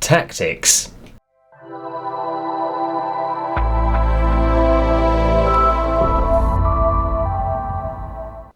tactics.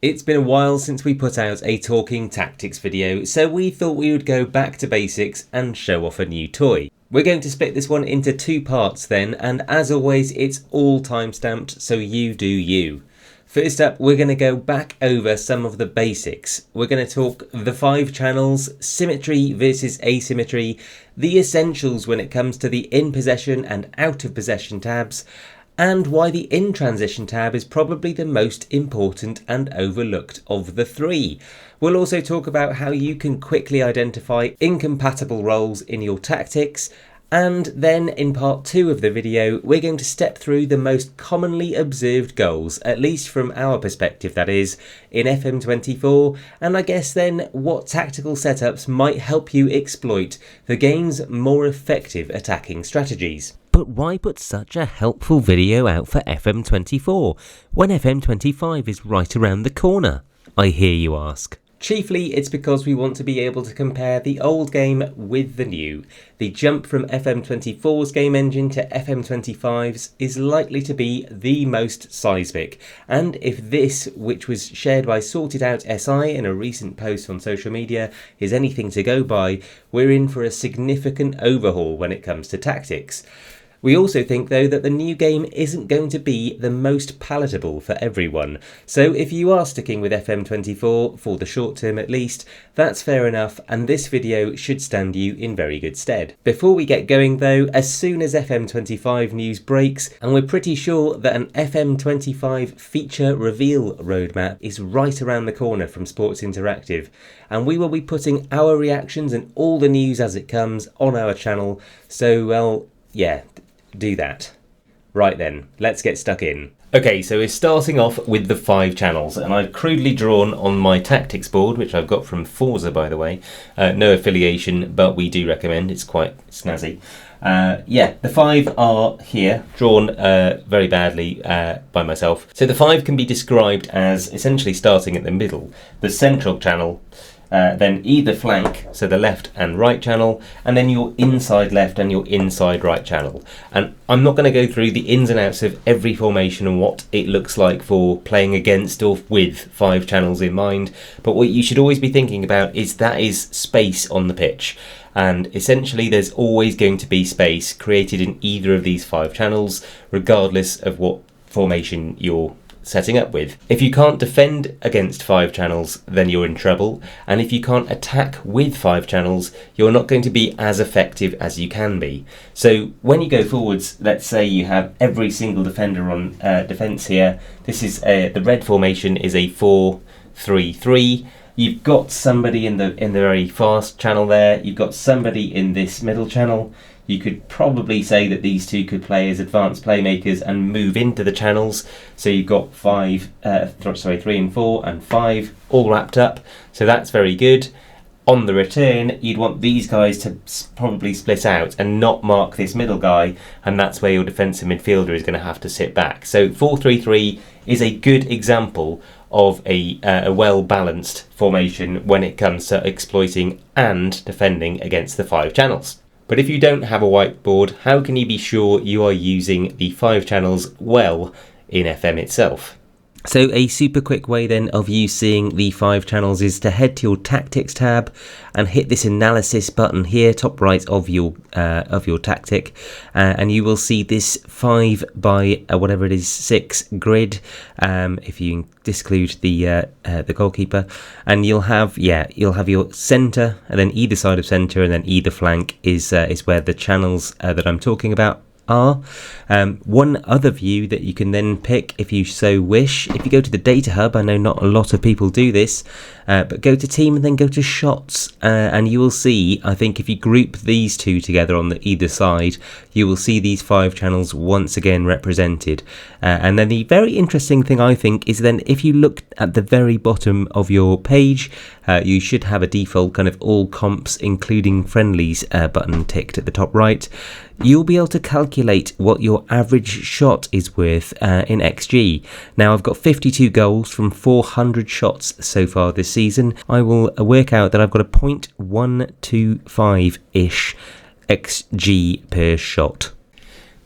It's been a while since we put out a talking tactics video, so we thought we would go back to basics and show off a new toy. We're going to split this one into two parts then, and as always it's all time-stamped, so you do you. First up, we're going to go back over some of the basics. We're going to talk the 5 channels, symmetry versus asymmetry, the essentials when it comes to the in possession and out of possession tabs, and why the in transition tab is probably the most important and overlooked of the 3. We'll also talk about how you can quickly identify incompatible roles in your tactics, and then in part 2 of the video we're going to step through the most commonly observed goals, at least from our perspective that is, in FM24, and I guess then what tactical setups might help you exploit the game's more effective attacking strategies. But why put such a helpful video out for FM24 when FM25 is right around the corner, I hear you ask? Chiefly it's because we want to be able to compare the old game with the new. The jump from FM24's game engine to FM25's is likely to be the most seismic, and if this, which was shared by Sorted Out SI in a recent post on social media, is anything to go by, we're in for a significant overhaul when it comes to tactics. We also think though that the new game isn't going to be the most palatable for everyone, so if you are sticking with FM24, for the short term at least, that's fair enough, and this video should stand you in very good stead. Before we get going though, as soon as FM25 news breaks, and we're pretty sure that an FM25 feature reveal roadmap is right around the corner from Sports Interactive, and we will be putting our reactions and all the news as it comes on our channel, so well, yeah, do that. Right then, let's get stuck in. Okay, so we're starting off with the 5 channels, and I've crudely drawn on my tactics board, which I've got from Forza by the way. No affiliation, but we do recommend, it's quite snazzy. Yeah, the 5 are here, drawn very badly by myself. So the 5 can be described as essentially starting at the middle, the central channel, then either flank, so the left and right channel, and then your inside left and your inside right channel. And I'm not going to go through the ins and outs of every formation and what it looks like for playing against or with 5 channels in mind, but what you should always be thinking about is that is space on the pitch. And essentially there's always going to be space created in either of these 5 channels, regardless of what formation you're setting up with. If you can't defend against 5 channels, then you're in trouble, and if you can't attack with 5 channels, you're not going to be as effective as you can be. So when you go forwards, let's say you have every single defender on defence here. This is the red formation is a 4-3-3. You've got somebody in the very fast channel there. You've got somebody in this middle channel. You could probably say that these 2 could play as advanced playmakers and move into the channels. So you've got 3 and 4 and 5 all wrapped up. So that's very good. On the return, you'd want these guys to probably split out and not mark this middle guy, and that's where your defensive midfielder is going to have to sit back. So 4-3-3 is a good example of a well-balanced formation when it comes to exploiting and defending against the 5 channels. But if you don't have a whiteboard, how can you be sure you are using the 5 channels well in FM itself? So a super quick way then of you seeing the 5 channels is to head to your tactics tab and hit this analysis button here, top right of your tactic, and you will see this 5 by whatever it is 6 grid, if you disclude the goalkeeper, and you'll have your centre, and then either side of centre, and then either flank is where the channels that I'm talking about are. One other view that you can then pick if you so wish, if you go to the data hub, I know not a lot of people do this, but go to team and then go to shots, and you will see, I think if you group these 2 together on either side, you will see these 5 channels once again represented. And then the very interesting thing I think is then if you look at the very bottom of your page, you should have a default kind of all comps including friendlies button ticked at the top right. You'll be able to calculate what your average shot is worth in XG. Now I've got 52 goals from 400 shots so far this season. I will work out that I've got a .125-ish XG per shot.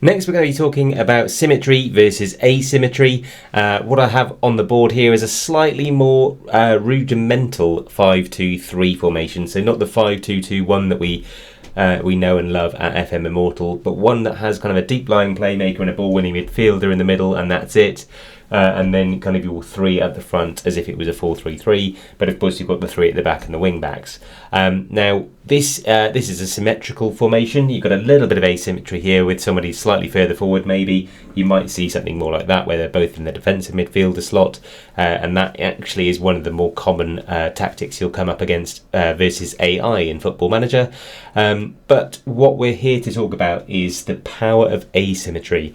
Next, we're going to be talking about symmetry versus asymmetry. What I have on the board here is a slightly more rudimental 5-2-3 formation. So not the 5-2-2-1 that we know and love at FM Immortal, but one that has kind of a deep lying playmaker and a ball-winning midfielder in the middle, and that's it. And then kind of your 3 at the front as if it was a 4-3-3, but of course you've got the 3 at the back and the wing backs. Now this is a symmetrical formation. You've got a little bit of asymmetry here with somebody slightly further forward. Maybe you might see something more like that where they're both in the defensive midfielder slot, and that actually is one of the more common tactics you'll come up against versus AI in Football Manager. But what we're here to talk about is the power of asymmetry,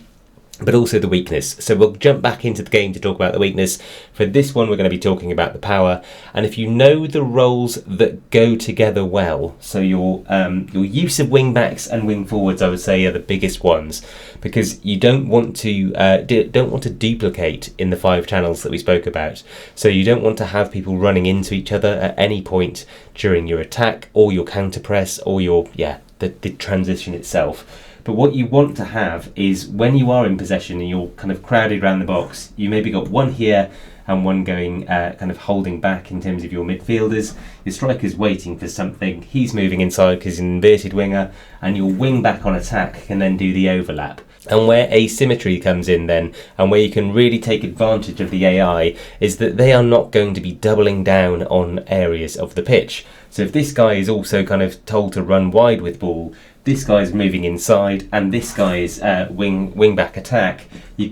but also the weakness. So we'll jump back into the game to talk about the weakness. For this one, we're going to be talking about the power. And if you know the roles that go together well, so your use of wing backs and wing forwards, I would say, are the biggest ones, because you don't want to duplicate in the 5 channels that we spoke about. So you don't want to have people running into each other at any point during your attack or your counter press or the transition itself. But what you want to have is when you are in possession and you're kind of crowded around the box, you maybe got one here and one going kind of holding back in terms of your midfielders. Your striker's waiting for something, he's moving inside because he's an inverted winger, and your wing back on attack can then do the overlap. And where asymmetry comes in then, and where you can really take advantage of the AI, is that they are not going to be doubling down on areas of the pitch. So if this guy is also kind of told to run wide with ball, this guy's moving inside, and this guy's wing back attack, you've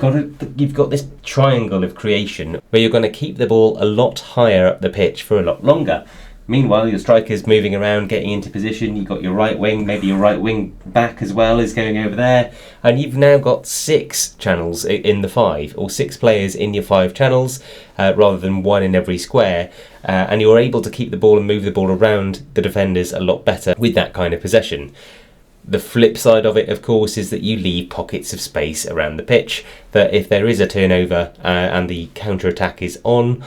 got this triangle of creation where you're going to keep the ball a lot higher up the pitch for a lot longer. Meanwhile, your striker's moving around, getting into position. You've got your right wing, maybe your right wing back as well is going over there. And you've now got 6 channels in the 5, or 6 players in your 5 channels, rather than 1 in every square. And you're able to keep the ball and move the ball around the defenders a lot better with that kind of possession. The flip side of it, of course, is that you leave pockets of space around the pitch, that if there is a turnover and the counter-attack is on,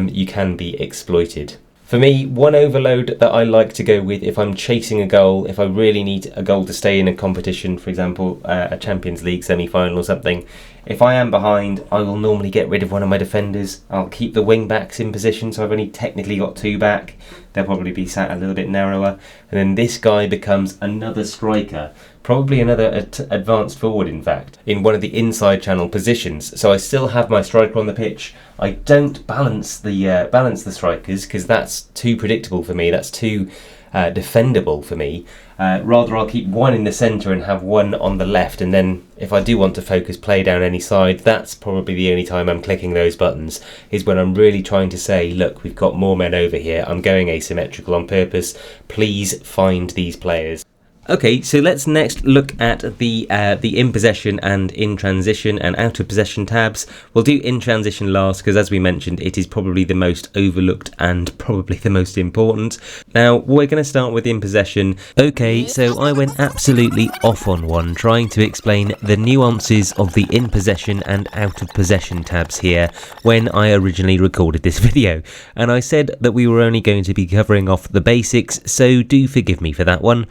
you can be exploited. For me, one overload that I like to go with if I'm chasing a goal, if I really need a goal to stay in a competition, for example, a Champions League semi-final or something, if I am behind, I will normally get rid of one of my defenders. I'll keep the wing backs in position, so I've only technically got 2 back. They'll probably be sat a little bit narrower. And then this guy becomes another striker, probably another advanced forward, in fact, in one of the inside channel positions. So I still have my striker on the pitch. I don't balance the strikers because that's too predictable for me. That's too defendable for me. Rather, I'll keep one in the centre and have one on the left, and then if I do want to focus play down any side, that's probably the only time I'm clicking those buttons, is when I'm really trying to say, look, we've got more men over here, I'm going asymmetrical on purpose, please find these players. Okay, so let's next look at the in possession and in transition and out of possession tabs. We'll do in transition last because, as we mentioned, it is probably the most overlooked and probably the most important. Now, we're going to start with in possession. Okay, so I went absolutely off on one trying to explain the nuances of the in possession and out of possession tabs here when I originally recorded this video. And I said that we were only going to be covering off the basics, so do forgive me for that one.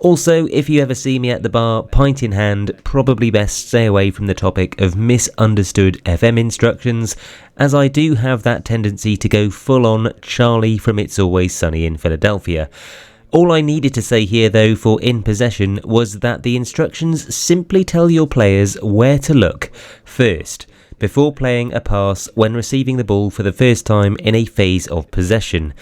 Also, if you ever see me at the bar, pint in hand, probably best stay away from the topic of misunderstood FM instructions, as I do have that tendency to go full on Charlie from It's Always Sunny in Philadelphia. All I needed to say here though for in possession was that the instructions simply tell your players where to look first, before playing a pass when receiving the ball for the first time in a phase of possession.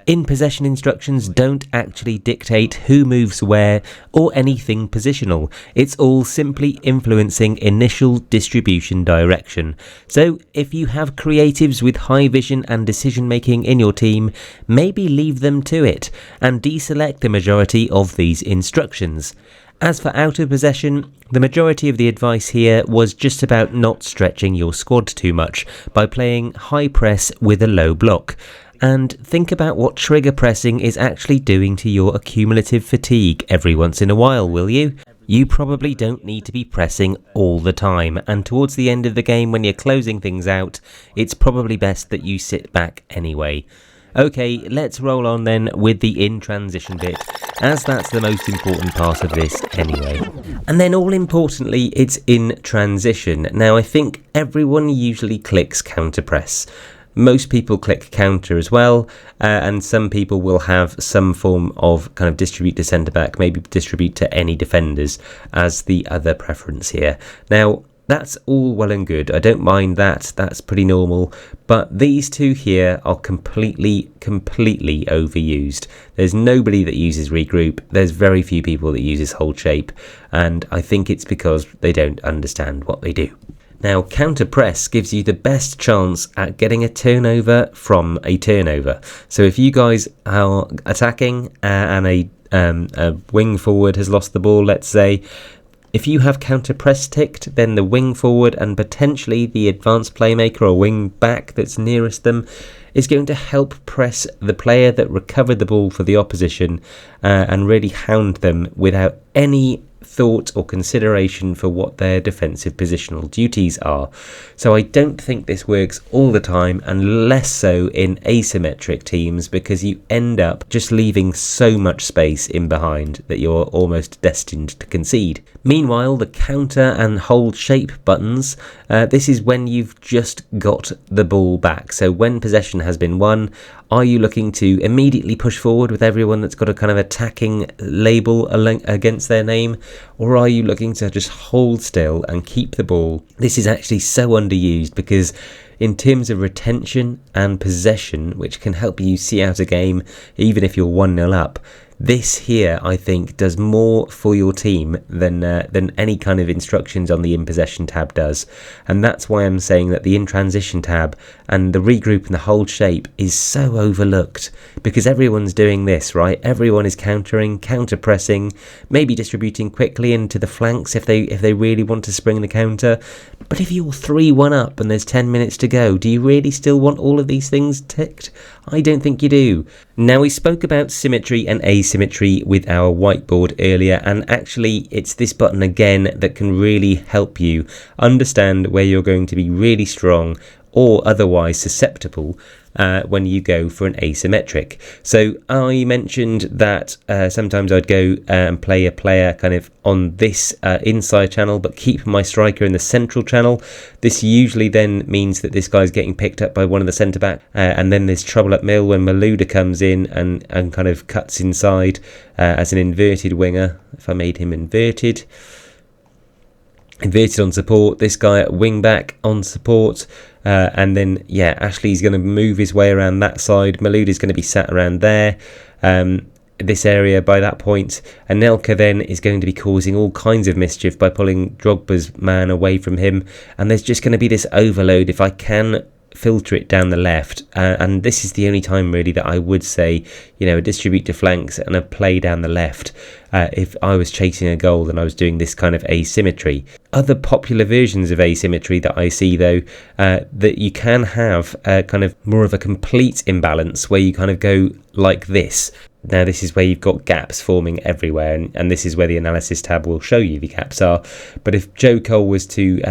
In possession instructions don't actually dictate who moves where or anything positional. It's all simply influencing initial distribution direction. So if you have creatives with high vision and decision making in your team, maybe leave them to it and deselect the majority of these instructions. As for out of possession, the majority of the advice here was just about not stretching your squad too much by playing high press with a low block. And think about what trigger pressing is actually doing to your accumulative fatigue every once in a while, will you? You probably don't need to be pressing all the time, and towards the end of the game when you're closing things out, it's probably best that you sit back anyway. Okay, let's roll on then with the in transition bit. as that's the most important part of this anyway. And then all importantly, it's in transition. Now I think everyone usually clicks counter press. Most people click counter as well, and some people will have some form of kind of distribute to centre back, maybe distribute to any defenders as the other preference here. Now that's all well and good. I don't mind that. That's pretty normal. But these two here are completely overused. There's nobody that uses regroup. There's very few people that uses hold shape. And I think it's because they don't understand what they do. Now, counter press gives you the best chance at getting a turnover from a turnover. So if you guys are attacking and a wing forward has lost the ball, let's say, if you have counter press ticked, then the wing forward and potentially the advanced playmaker or wing back that's nearest them is going to help press the player that recovered the ball for the opposition and really hound them without any thought or consideration for what their defensive positional duties are. So I don't think this works all the time, and less so in asymmetric teams, because you end up just leaving so much space in behind that you're almost destined to concede. Meanwhile, the counter and hold shape buttons, this is when you've just got the ball back. So when possession has been won, are you looking to immediately push forward with everyone that's got a kind of attacking label against their name? Or are you looking to just hold still and keep the ball? This is actually so underused, because in terms of retention and possession, which can help you see out a game even if you're 1-0 up, this here, I think, does more for your team than any kind of instructions on the in possession tab does. And that's why I'm saying that the in transition tab and the regroup and the hold shape is so overlooked, because everyone's doing this, right? Everyone is countering, counter pressing, maybe distributing quickly into the flanks if they really want to spring the counter. But if you're 3-1 up and there's 10 minutes to go, do you really still want all of these things ticked? I don't think you do. Now, we spoke about symmetry and asymmetry with our whiteboard earlier, and actually it's this button again that can really help you understand where you're going to be really strong or otherwise susceptible when you go for an asymmetric. So I mentioned that sometimes I'd go and play a player kind of on this inside channel, but keep my striker in the central channel. This usually then means that this guy's getting picked up by one of the centre back, and then there's trouble at mill when Malouda comes in and kind of cuts inside as an inverted winger. If I made him inverted on support, this guy at wing back on support, and then Ashley's going to move his way around that side. Malouda's going to be sat around there, this area by that point. Anelka then is going to be causing all kinds of mischief by pulling Drogba's man away from him, and there's just going to be this overload if I can filter it down the left, and this is the only time really that I would say, a distribute to flanks and a play down the left if I was chasing a goal and I was doing this kind of asymmetry. Other popular versions of asymmetry that I see though, that you can have kind of more of a complete imbalance where you kind of go like this. Now this is where you've got gaps forming everywhere, and this is where the analysis tab will show you the gaps are. But if Joe Cole was to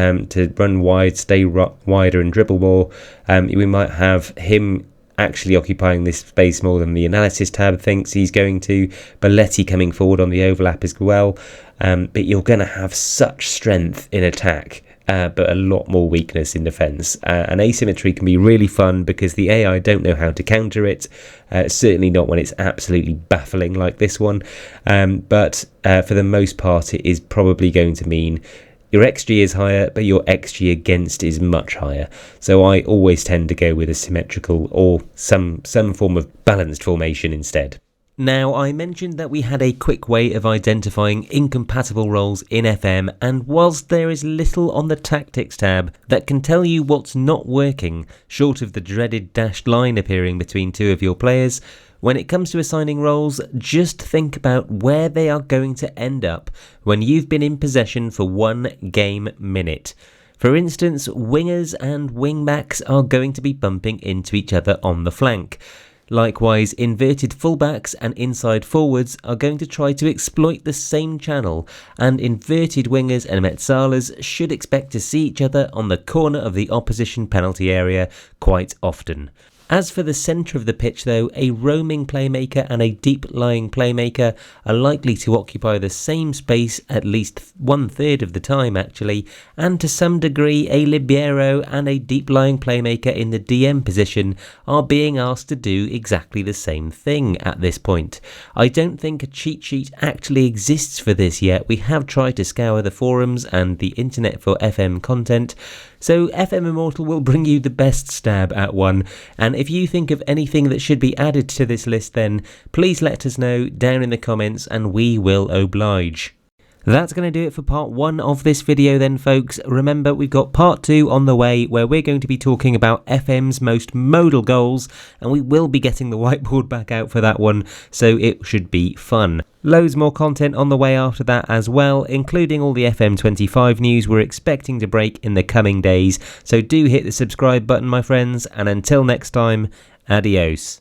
run wide, stay wider and dribble more, we might have him actually occupying this space more than the analysis tab thinks he's going to. Belletti coming forward on the overlap as well. But you're going to have such strength in attack, but a lot more weakness in defence. And asymmetry can be really fun because the AI don't know how to counter it, certainly not when it's absolutely baffling like this one. But for the most part, it is probably going to mean your XG is higher, but your XG against is much higher. So I always tend to go with a symmetrical or some form of balanced formation instead. Now, I mentioned that we had a quick way of identifying incompatible roles in FM, and whilst there is little on the Tactics tab that can tell you what's not working, short of the dreaded dashed line appearing between two of your players, when it comes to assigning roles, just think about where they are going to end up when you've been in possession for 1 game minute. For instance, wingers and wingbacks are going to be bumping into each other on the flank. Likewise, inverted fullbacks and inside forwards are going to try to exploit the same channel, and inverted wingers and metzalas should expect to see each other on the corner of the opposition penalty area quite often. As for the centre of the pitch though, a roaming playmaker and a deep-lying playmaker are likely to occupy the same space at least 1/3 of the time actually, and to some degree a libero and a deep-lying playmaker in the DM position are being asked to do exactly the same thing at this point. I don't think a cheat sheet actually exists for this yet. We have tried to scour the forums and the internet for FM content, so FM Immortal will bring you the best stab at one, and if you think of anything that should be added to this list then please let us know down in the comments and we will oblige. That's going to do it for part 1 of this video then folks. Remember, we've got part 2 on the way where we're going to be talking about FM's most modal goals, and we will be getting the whiteboard back out for that one, so it should be fun. Loads more content on the way after that as well, including all the FM25 news we're expecting to break in the coming days, so do hit the subscribe button my friends, and until next time, adios.